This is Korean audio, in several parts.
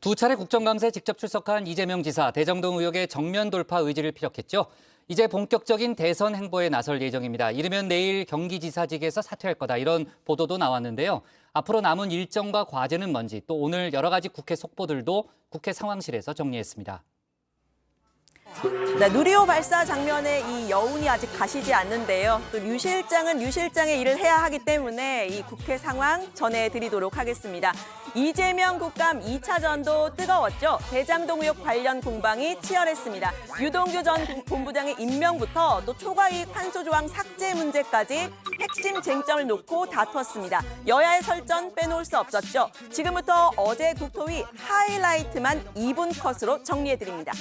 두 차례 국정감사에 직접 출석한 이재명 지사, 대정동 의혹의 정면 돌파 의지를 피력했죠. 이제 본격적인 대선 행보에 나설 예정입니다. 이르면 내일 경기지사직에서 사퇴할 거다, 이런 보도도 나왔는데요. 앞으로 남은 일정과 과제는 뭔지, 또 오늘 여러 가지 국회 속보들도 국회 상황실에서 정리했습니다. 네, 누리호 발사 장면에 이 여운이 아직 가시지 않는데요. 또 유 실장은 유 실장의 일을 해야 하기 때문에 이 국회 상황 전해드리도록 하겠습니다. 이재명 국감 2차전도 뜨거웠죠. 대장동 의혹 관련 공방이 치열했습니다. 유동규 전 본부장의 임명부터 또 초과이익 환수 조항 삭제 문제까지 핵심 쟁점을 놓고 다퉜습니다. 여야의 설전 빼놓을 수 없었죠. 지금부터 어제 국토위 하이라이트만 2분 컷으로 정리해드립니다.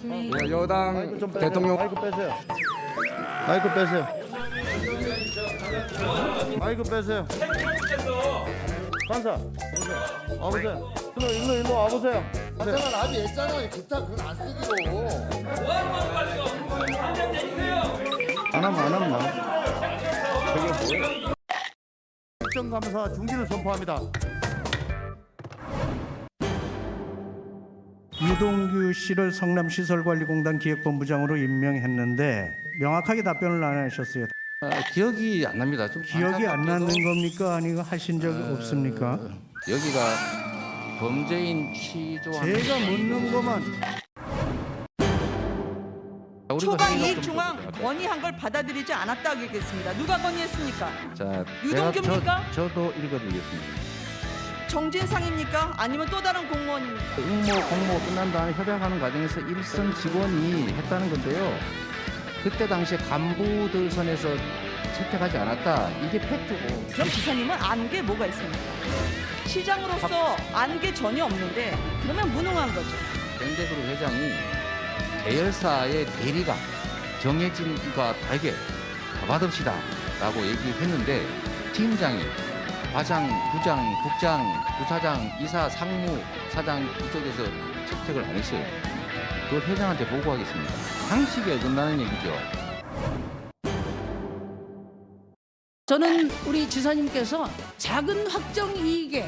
이번에 여당 대통령 마이크 빼세요. 마이크 빼세요. 마이크 빼세요. 판사, 와보세요. 일로 와보세요. 하지만 아직 했잖아. 그딴 그건 안 쓰기로. 안 하면 나. 저게 뭐예요? 국정감사 중지를 선포합니다. 유동규 씨를 성남시설관리공단 기획본부장으로 임명했는데 명확하게 답변을 안 하셨어요. 기억이 안 납니다. 좀 기억이 안 나는 겁니까? 아니면 하신 적 없습니까? 여기가 범죄인 취조한 제가 묻는 것만. 초과 이익 중앙 건의한 걸 받아들이지 않았다고 얘기했습니다. 누가 건의했습니까? 자, 유동규입니까? 저도 읽어드리겠습니다. 정진상입니까? 아니면 또 다른 공무원입니까? 공모 끝난 다음에 협약하는 과정에서 일선 직원이 했다는 건데요. 그때 당시에 간부들 선에서 채택하지 않았다. 이게 팩트고. 그럼 지사님은 안 게 뭐가 있습니까? 시장으로서 안 게 전혀 없는데 그러면 무능한 거죠. 밴드그룹 회장이 계열사의 대리가 정해진과 다르게 가봐둡시다 라고 얘기했는데 팀장이 과장, 부장, 국장, 부사장, 이사, 상무, 사장 이쪽에서 채택을 안 했어요. 그걸 회장한테 보고하겠습니다. 상식에 어긋나는 얘기죠. 저는 우리 지사님께서 작은 확정 이익에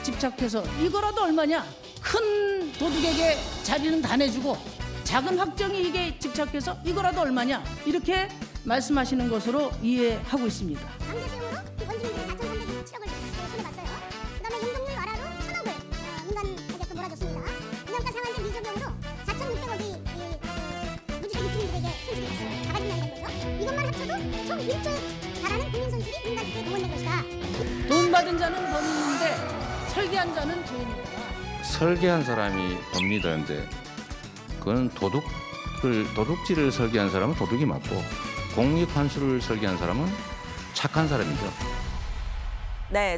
집착해서 이거라도 얼마냐? 큰 도둑에게 자리는 다 내주고 작은 확정 이익에 집착해서 이거라도 얼마냐? 이렇게 말씀하시는 것으로 이해하고 있습니다. 강제수용으로 원주민들이 4,367억을 손해봤어요. 그다음에 용적률 완화로 1,000억을 민간에게 몰아줬습니다. 분양가 상한제 미적용으로 4,600억이 무주택 입주민들에게 손실이 갔어요. 자가진단이 된 거죠. 이것만 합쳐도 총 1조에 달하는 국민 손실이 민간주택에 동원된 것이다. 돈 받은 자는 범인인데 설계한 자는 죄인입니다. 설계한 사람이 법리다는데 그건 도둑질을 설계한 사람은 도둑이 맞고 공익 환수를 설계한 사람은 착한 사람이죠. 네,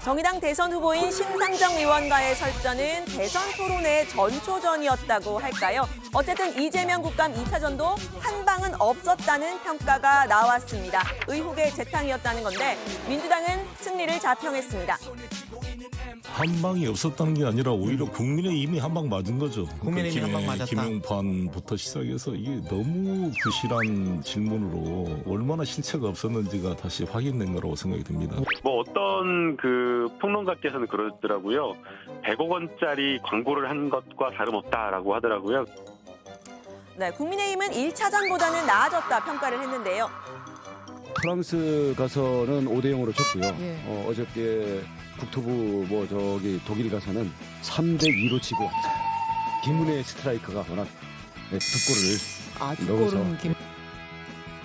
정의당 대선 후보인 심상정 의원과의 설전은 대선 토론회의 전초전이었다고 할까요? 어쨌든 이재명 국감 2차전도 한 방은 없었다는 평가가 나왔습니다. 의혹의 재탕이었다는 건데 민주당은 승리를 자평했습니다. 한 방이 없었다는 게 아니라 오히려 국민의 이미 한 방 맞은 거죠. 국민의힘이 한방 맞았다. 김용판부터 시작해서 이게 너무 부실한 질문으로 얼마나 실체가 없었는지가 다시 확인된 거라고 생각이 듭니다. 뭐 어떤 그 평론가께서는 그러더라고요. 100억 원짜리 광고를 한 것과 다름없다라고 하더라고요. 네, 국민의힘은 1차전보다는 나아졌다 평가를 했는데요. 프랑스 가서는 5대0으로 졌고요. 예. 어저께 국토부 독일 가서는 3대2로 지고 왔어요. 김은혜 스트라이커가 워낙 두 골을 넣어서.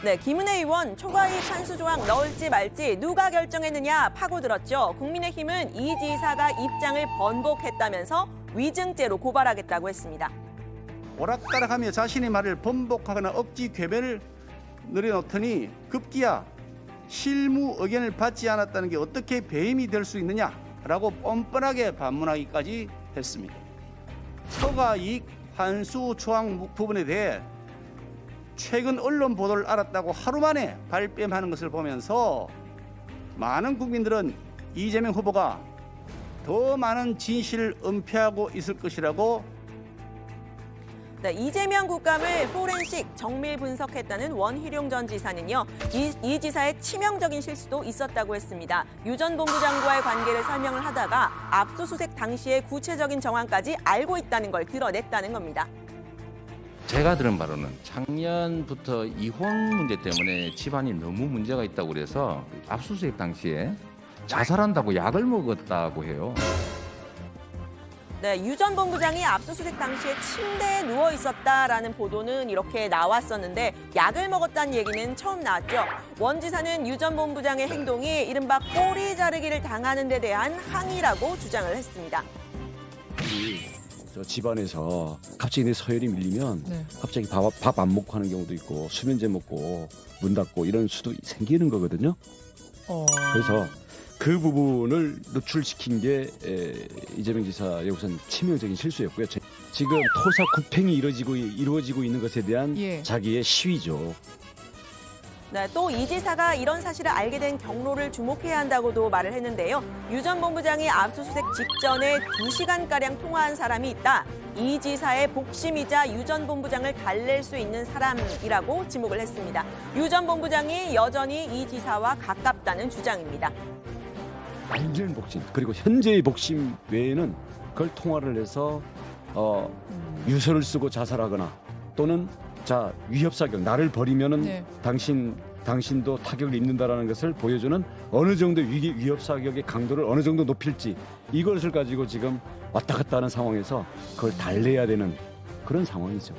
네, 김은혜 의원 초과이익 환수 조항 넣을지 말지 누가 결정했느냐 파고들었죠. 국민의힘은 이 지사가 입장을 번복했다면서 위증죄로 고발하겠다고 했습니다. 오락가락하며 자신의 말을 번복하거나 억지 궤변을 늘어놓더니 급기야 실무 의견을 받지 않았다는 게 어떻게 배임이 될 수 있느냐라고 뻔뻔하게 반문하기까지 했습니다. 초과이익 환수 조항 부분에 대해 최근 언론 보도를 알았다고 하루 만에 발뺌하는 것을 보면서 많은 국민들은 이재명 후보가 더 많은 진실을 은폐하고 있을 것이라고. 네, 이재명 국감을 포렌식 정밀 분석했다는 원희룡 전 지사는요. 이 지사의 치명적인 실수도 있었다고 했습니다. 유 전 본부장과의 관계를 설명을 하다가 압수수색 당시의 구체적인 정황까지 알고 있다는 걸 드러냈다는 겁니다. 제가 들은 바로는 작년부터 이혼 문제 때문에 집안이 너무 문제가 있다고 그래서 압수수색 당시에 자살한다고 약을 먹었다고 해요. 네, 유 전 본부장이 압수수색 당시에 침대에 누워 있었다라는 보도는 이렇게 나왔었는데 약을 먹었다는 얘기는 처음 나왔죠. 원 지사는 유 전 본부장의 행동이 이른바 꼬리 자르기를 당하는 데 대한 항의라고 주장을 했습니다. 저 집안에서 갑자기 내 서열이 밀리면 갑자기 밥 안 먹고 하는 경우도 있고 수면제 먹고 문 닫고 이런 수도 생기는 거거든요. 그래서 그 부분을 노출시킨 게 이재명 지사의 우선 치명적인 실수였고요. 지금 토사 구팽이 이루어지고 있는 것에 대한 자기의 시위죠. 네, 또 이 지사가 이런 사실을 알게 된 경로를 주목해야 한다고도 말을 했는데요. 유 전 본부장이 압수수색 직전에 2시간가량 통화한 사람이 있다. 이 지사의 복심이자 유 전 본부장을 달랠 수 있는 사람이라고 지목을 했습니다. 유 전 본부장이 여전히 이 지사와 가깝다는 주장입니다. 완전 복심 그리고 현재의 복심 외에는 그걸 통화를 해서 유서를 쓰고 자살하거나 또는 자 위협사격 나를 버리면은 당신도 타격을 입는다라는 것을 보여주는 어느 정도 위협사격의 강도를 어느 정도 높일지 이것을 가지고 지금 왔다 갔다 하는 상황에서 그걸 달래야 되는 그런 상황이죠.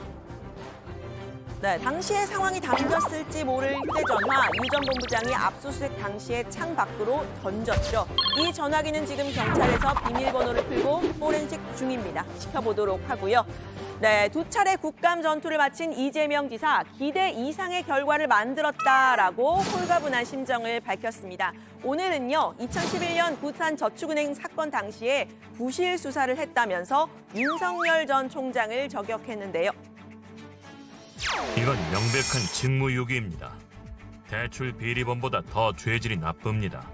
네, 당시의 상황이 담겼을지 모를 휴대전화 유 전 본부장이 압수수색 당시에 창 밖으로 던졌죠. 이 전화기는 지금 경찰에서 비밀번호를 풀고 포렌식 중입니다. 지켜보도록 하고요. 네, 2차례 국감 전투를 마친 이재명 지사 기대 이상의 결과를 만들었다라고 홀가분한 심정을 밝혔습니다. 오늘은요, 2011년 부산저축은행 사건 당시에 부실 수사를 했다면서 윤석열 전 총장을 저격했는데요. 이건 명백한 직무유기입니다. 대출 비리범보다 더 죄질이 나쁩니다.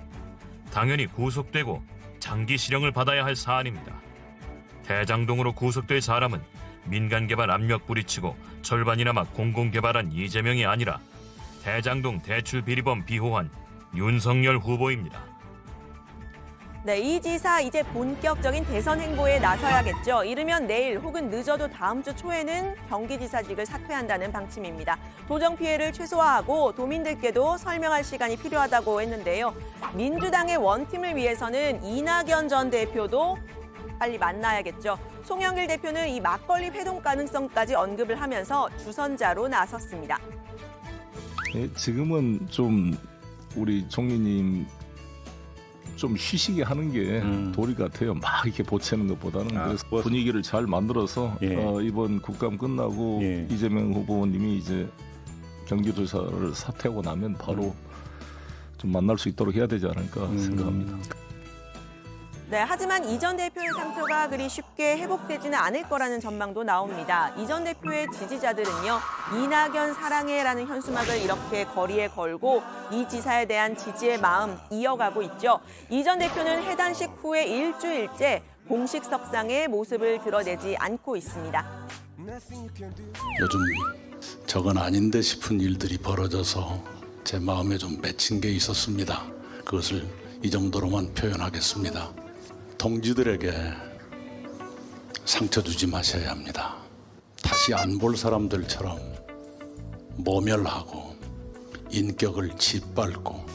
당연히 구속되고 장기 실형을 받아야 할 사안입니다. 대장동으로 구속될 사람은 민간개발 압력 뿌리치고 절반이나마 공공개발한 이재명이 아니라 대장동 대출 비리범 비호한 윤석열 후보입니다. 네, 이 지사 이제 본격적인 대선 행보에 나서야겠죠. 이르면 내일 혹은 늦어도 다음 주 초에는 경기지사직을 사퇴한다는 방침입니다. 도정 피해를 최소화하고 도민들께도 설명할 시간이 필요하다고 했는데요. 민주당의 원팀을 위해서는 이낙연 전 대표도 빨리 만나야겠죠. 송영길 대표는 이 막걸리 회동 가능성까지 언급을 하면서 주선자로 나섰습니다. 지금은 좀 우리 총리님 좀 쉬시게 하는 게 도리 같아요. 막 이렇게 보채는 것보다는. 그래서 분위기를 잘 만들어서 이번 국감 끝나고 이재명 후보님이 이제 경기도지사를 사퇴하고 나면 바로 좀 만날 수 있도록 해야 되지 않을까 생각합니다. 네, 하지만 이 전 대표의 상태가 그리 쉽게 회복되지는 않을 거라는 전망도 나옵니다. 이 전 대표의 지지자들은요, 이낙연 사랑해라는 현수막을 이렇게 거리에 걸고 이 지사에 대한 지지의 마음 이어가고 있죠. 이 전 대표는 해단식 후에 일주일째 공식 석상의 모습을 드러내지 않고 있습니다. 요즘 저건 아닌데 싶은 일들이 벌어져서 제 마음에 좀 맺힌 게 있었습니다. 그것을 이 정도로만 표현하겠습니다. 동지들에게 상처 주지 마셔야 합니다. 다시 안 볼 사람들처럼 모멸하고 인격을 짓밟고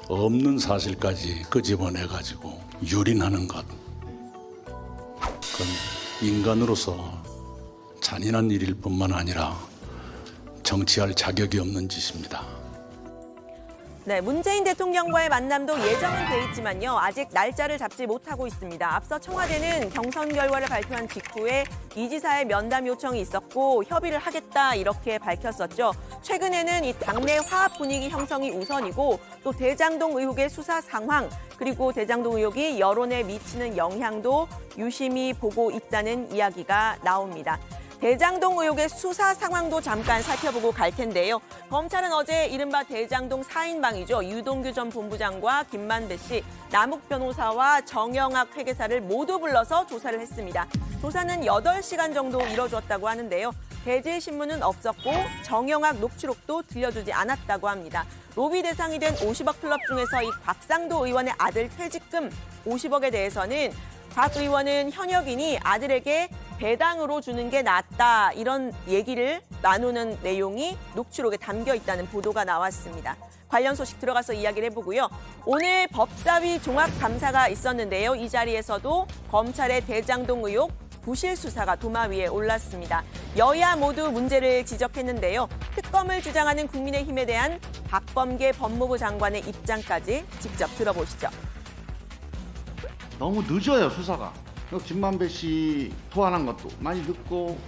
없는 사실까지 끄집어내가지고 유린하는 것. 그건 인간으로서 잔인한 일일 뿐만 아니라 정치할 자격이 없는 짓입니다. 네, 문재인 대통령과의 만남도 예정은 돼 있지만요. 아직 날짜를 잡지 못하고 있습니다. 앞서 청와대는 경선 결과를 발표한 직후에 이 지사의 면담 요청이 있었고 협의를 하겠다 이렇게 밝혔었죠. 최근에는 이 당내 화합 분위기 형성이 우선이고 또 대장동 의혹의 수사 상황 그리고 대장동 의혹이 여론에 미치는 영향도 유심히 보고 있다는 이야기가 나옵니다. 대장동 의혹의 수사 상황도 잠깐 살펴보고 갈 텐데요. 검찰은 어제 이른바 대장동 4인방이죠. 유동규 전 본부장과 김만배 씨, 남욱 변호사와 정영학 회계사를 모두 불러서 조사를 했습니다. 조사는 8시간 정도 이뤄졌다고 하는데요. 대질 신문은 없었고 정영학 녹취록도 들려주지 않았다고 합니다. 로비 대상이 된 50억 클럽 중에서 이 곽상도 의원의 아들 퇴직금 50억에 대해서는 곽 의원은 현역이니 아들에게 배당으로 주는 게 낫다, 이런 얘기를 나누는 내용이 녹취록에 담겨 있다는 보도가 나왔습니다. 관련 소식 들어가서 이야기를 해보고요. 오늘 법사위 종합감사가 있었는데요. 이 자리에서도 검찰의 대장동 의혹 부실 수사가 도마 위에 올랐습니다. 여야 모두 문제를 지적했는데요. 특검을 주장하는 국민의힘에 대한 박범계 법무부 장관의 입장까지 직접 들어보시죠. 너무 늦어요, 수사가. 김만배 씨 소환한 것도 많이 늦고,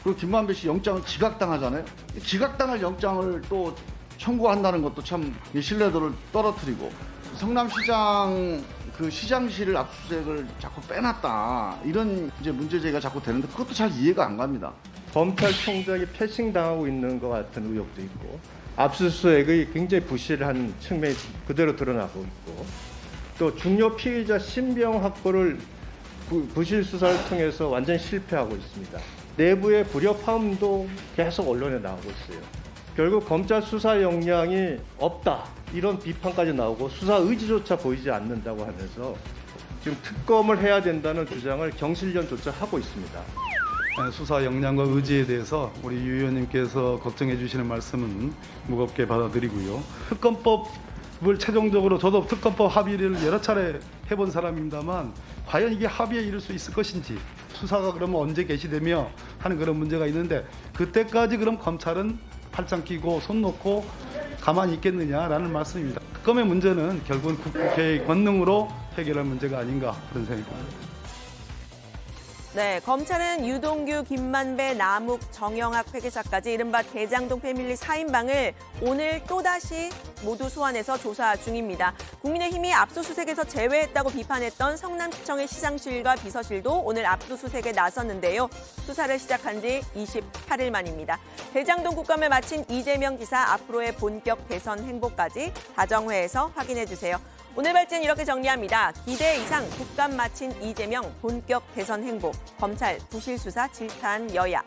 그리고 김만배 씨 영장을 기각당하잖아요. 기각당할 영장을 또 청구한다는 것도 참 신뢰도를 떨어뜨리고, 성남시장 그 시장실을 압수수색을 자꾸 빼놨다, 이런 이제 문제제기가 자꾸 되는데 그것도 잘 이해가 안 갑니다. 검찰총장이 패싱당하고 있는 것 같은 의혹도 있고, 압수수색의 굉장히 부실한 측면이 그대로 드러나고 있고, 또 중요 피의자 신병 확보를 부실 수사를 통해서 완전히 실패하고 있습니다. 내부의 불협화음도 계속 언론에 나오고 있어요. 결국 검찰 수사 역량이 없다, 이런 비판까지 나오고 수사 의지조차 보이지 않는다고 하면서 지금 특검을 해야 된다는 주장을 경실련조차 하고 있습니다. 수사 역량과 의지에 대해서 우리 유 의원님께서 걱정해 주시는 말씀은 무겁게 받아들이고요. 특검법을 최종적으로, 저도 특검법 합의를 여러 차례 해본 사람입니다만 과연 이게 합의에 이를 수 있을 것인지, 수사가 그러면 언제 개시되며 하는 그런 문제가 있는데, 그때까지 그럼 검찰은 팔짱 끼고 손 놓고 가만히 있겠느냐라는 말씀입니다. 특검의 문제는 결국은 국회의 권능으로 해결할 문제가 아닌가, 그런 생각이 듭니다. 네, 검찰은 유동규, 김만배, 남욱, 정영학 회계사까지 이른바 대장동 패밀리 4인방을 오늘 또다시 모두 소환해서 조사 중입니다. 국민의힘이 압수수색에서 제외했다고 비판했던 성남시청의 시장실과 비서실도 오늘 압수수색에 나섰는데요. 수사를 시작한 지 28일 만입니다. 대장동 국감을 마친 이재명 지사 앞으로의 본격 대선 행보까지 다정회에서 확인해 주세요. 오늘 발제는 이렇게 정리합니다. 기대 이상 국감 마친 이재명 본격 대선 행보, 검찰 부실 수사 질타한 여야.